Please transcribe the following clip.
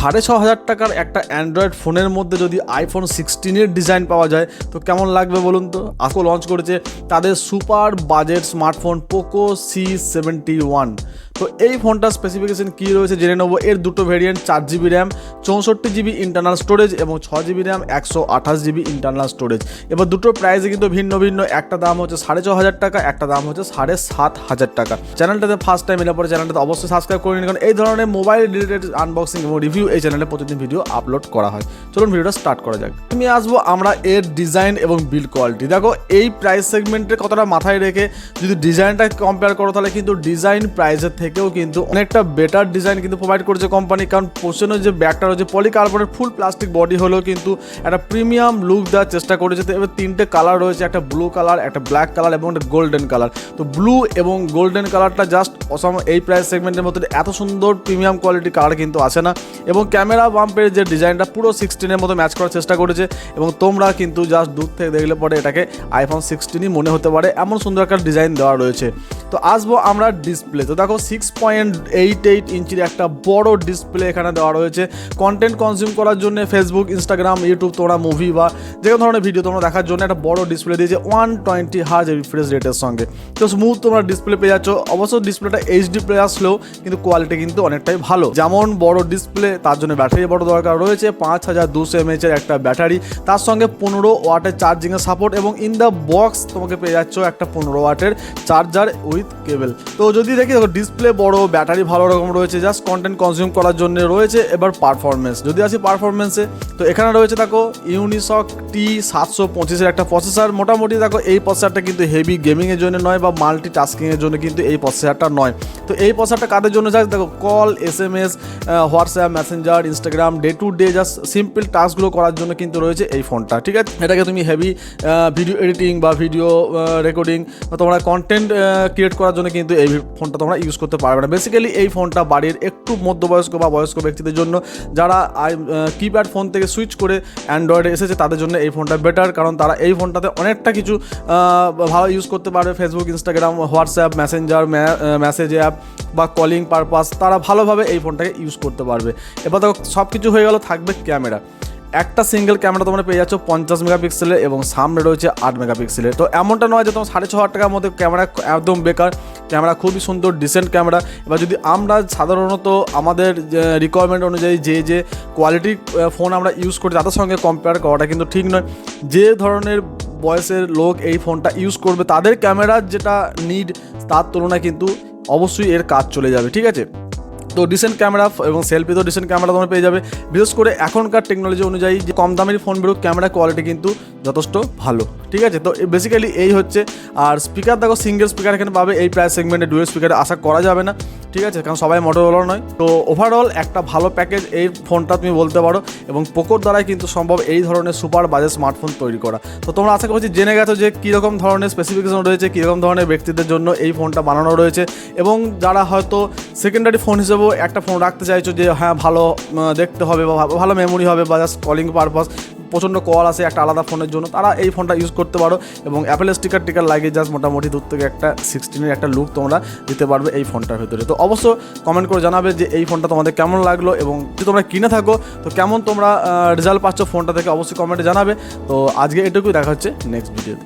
6,500 টাকার একটা অ্যান্ড্রয়েড ফোনের মধ্যে যদি আইফোন 16-এর ডিজাইন পাওয়া যায় তো কেমন লাগবে বলুন তো। আজকে লঞ্চ করেছে তাদের super budget smartphone Poco C71। তো এই ফোনটার স্পেসিফিকেশন কী রয়েছে জেনে নেবো। এর দুটো variant 4GB RAM 64GB internal storage এবং 6GB RAM 128GB internal storage. এবার দুটো প্রাইসে কিন্তু ভিন্ন ভিন্ন, একটা দাম হচ্ছে 6,500 টাকা, একটা দাম হচ্ছে 7,500 টাকা। চ্যানেলটাতে ফার্স্ট টাইম এলে পরে চ্যানেলটাতে অবশ্যই সাবস্ক্রাইব করে নিন, কারণ এই ধরনের মোবাইল রিলেটেড আনবক্সিং এবং রিভিউ এই চ্যানেলে প্রতিদিন ভিডিও আপলোড করা হয়। চলুন ভিডিওটা স্টার্ট করা যাক। তুমি আসবো আমরা এর ডিজাইন এবং বিল্ড কোয়ালিটি। দেখো এই প্রাইস সেগমেন্টের কতটা মাথায় রেখে যদি ডিজাইনটা কম্পেয়ার করো তাহলে কিন্তু ডিজাইন প্রাইসের থেকেও কিন্তু অনেকটা বেটার ডিজাইন কিন্তু প্রোভাইড করেছে কোম্পানি। কারণ পোর্শনের যে ব্যাগটা রয়েছে পলিকার্বনেট ফুল প্লাস্টিক বডি হলেও কিন্তু একটা প্রিমিয়াম লুক দেওয়ার চেষ্টা করেছে। তো এবার তিনটে কালার রয়েছে, একটা ব্লু কালার, একটা ব্ল্যাক কালার এবং একটা গোল্ডেন কালার। তো ব্লু এবং গোল্ডেন কালারটা জাস্ট অসম। এই প্রাইস সেগমেন্টের মধ্যে এত সুন্দর প্রিমিয়াম কোয়ালিটি কালার কিন্তু আসে না। এবং ক্যামেরা বাম্পের যে ডিজাইনটা পুরো 16-এর মতো ম্যাচ করার চেষ্টা করেছে এবং তোমরা কিন্তু জাস্ট দূর থেকে দেখলে পরে এটাকে আইফোন 16ই মনে হতে পারে, এমন সুন্দর একটা ডিজাইন দেওয়া রয়েছে। তো আসবো আমরা ডিসপ্লে। তো দেখো 6.88 ইঞ্চির একটা বড় ডিসপ্লে এখানে দেওয়া রয়েছে। কন্টেন্ট কনজিউম করার জন্য ফেসবুক, ইনস্টাগ্রাম, ইউটিউব, তোমরা মুভি বা যে কোনো ধরনের ভিডিও তোমরা দেখার জন্য একটা বড় ডিসপ্লে দিয়েছে 120 হার্জ রিফ্রেশ রেটের সঙ্গে। তো স্মুথ তোমরা ডিসপ্লে পেয়ে যাচ্ছ। অবশ্য ডিসপ্লেটা এইচডি প্লে আসলেও কিন্তু কোয়ালিটি কিন্তু অনেকটাই ভালো। যেমন বড় ডিসপ্লে তার জন্য ব্যাটারি বড় দরকার রয়েছে, 5200 mAh এর একটা ব্যাটারি, তার সঙ্গে 15 ওয়াটের চার্জিংয়ের সাপোর্ট এবং ইন দ্য বক্স তোমাকে পেয়ে যাচ্ছ একটা 15 ওয়াটের চার্জার উইথ কেবল। তো যদি দেখি দেখো ডিসপ্লে বড়, ব্যাটারি ভালো রকম রয়েছে, জাস্ট কন্টেন্ট কনজিউম করার জন্য রয়েছে। এবার পারফরমেন্স যদি আসি পারফরমেন্সে, তো এখানে রয়েছে দেখো ইউনিসক T725 এর একটা প্রসেসর। মোটামুটি দেখো এই প্রসেসরটা কিন্তু হেভি গেমিংয়ের জন্য নয় বা মাল্টি টাস্কিংয়ের জন্য কিন্তু এই প্রসেসরটা নয়। তো এই প্রসেসরটা কাদের জন্য যায় দেখো, call, SMS, WhatsApp, Messenger, Instagram, day to day just simple টাস্কগুলো করার জন্য কিন্তু রয়েছে এই ফোনটা। ঠিক আছে, এটাকে তুমি হেভি ভিডিও এডিটিং বা ভিডিও রেকর্ডিং বা তোমরা কন্টেন্ট ক্রিয়েট করার জন্য কিন্তু এই ফোনটা তোমরা ইউজ করতে পারবে না। বেসিক্যালি এই ফোনটা বাড়ির একটু মধ্যবয়স্ক বা বয়স্ক ব্যক্তিদের জন্য, যারা কিপ্যাড ফোন থেকে সুইচ করে অ্যান্ড্রয়েডে এসেছে তাদের জন্য এই ফোনটা বেটার। কারণ তারা এই ফোনটাতে অনেকটা কিছু ভালো ইউজ করতে পারবে। Facebook, Instagram, WhatsApp, Messenger, message app বা কলিং পারপাস তারা ভালোভাবে এই ফোনটাকে ইউজ করতে পারবে। এবার দেখো সব কিছু হয়ে গেল, থাকবে ক্যামেরা। একটা সিঙ্গেল ক্যামেরা তোমরা পেয়ে যাচ্ছ 50 মেগাপিক্সেলের এবং সামনে রয়েছে 8 মেগাপিক্সেলের। তো এমনটা নয় যে তোমার 6,500 টাকার মধ্যে ক্যামেরা একদম বেকার। ক্যামেরা খুবই সুন্দর, ডিসেন্ট ক্যামেরা। এবার যদি আমরা সাধারণত আমাদের রিকোয়ারমেন্ট অনুযায়ী যে কোয়ালিটির ফোন আমরা ইউজ করি তাদের সঙ্গে কম্পেয়ার করাটা কিন্তু ঠিক নয়। যে ধরনের বয়সের লোক এই ফোনটা ইউজ করবে তাদের ক্যামেরার যেটা নিড তার তুলনায় কিন্তু অবশ্যই এর কাজ চলে যাবে। ঠিক আছে, তো ডিসেন্ট ক্যামেরা এবং সেলফি তো ডিসেন্ট ক্যামেরা তোমরা পেয়ে যাবে। বিশেষ করে এখনকার টেকনোলজি অনুযায়ী যে কম দামের ফোন বেরোক ক্যামেরা কোয়ালিটি কিন্তু যথেষ্ট ভালো। ঠিক আছে, তো বেসিক্যালি এই হচ্ছে। আর স্পিকার দেখো সিঙ্গেল স্পিকার এখানে পাবে। এই প্রাইস সেগমেন্টে ডুয়েল স্পিকার আশা করা যাবে না। ঠিক আছে, কারণ সবাই মোটোরোলা নয়। তো ওভারঅল একটা ভালো প্যাকেজ এই ফোনটা তুমি বলতে পারো এবং পোকোর দ্বারাই কিন্তু সম্ভব এই ধরনের সুপার বাজেট স্মার্টফোন তৈরি করা। তো তোমরা আশা করছি জেনে গেছো যে কীরকম ধরনের স্পেসিফিকেশন রয়েছে, কীরকম ধরনের ব্যক্তিদের জন্য এই ফোনটা বানানো রয়েছে এবং যারা হয়তো সেকেন্ডারি ফোন হিসেবেও একটা ফোন রাখতে চাইছো যে হ্যাঁ ভালো দেখতে হবে বা ভালো মেমোরি হবে বা জাস্ট কলিং পারপাস, প্রচণ্ড কল আসে একটা আলাদা ফোনের জন্য, তারা এই ফোনটা ইউজ করতে পারো। এবং অ্যাপেল স্টিকার লাগিয়ে জাস্ট মোটামুটি দূর থেকে একটা 16-এর একটা লুক তোমরা দিতে পারবে এই ফোনটার ভিতরে। তো অবশ্য কমেন্ট করে জানাবে যে এই ফোনটা তোমাদের কেমন লাগলো এবং যদি তোমরা কিনে থাকো তো কেমন তোমরা রেজাল্ট পাচ্ছ ফোনটা থেকে, অবশ্যই কমেন্টে জানাবে। তো আজকে এটুকুই, দেখা হচ্ছে নেক্সট ভিডিওতে।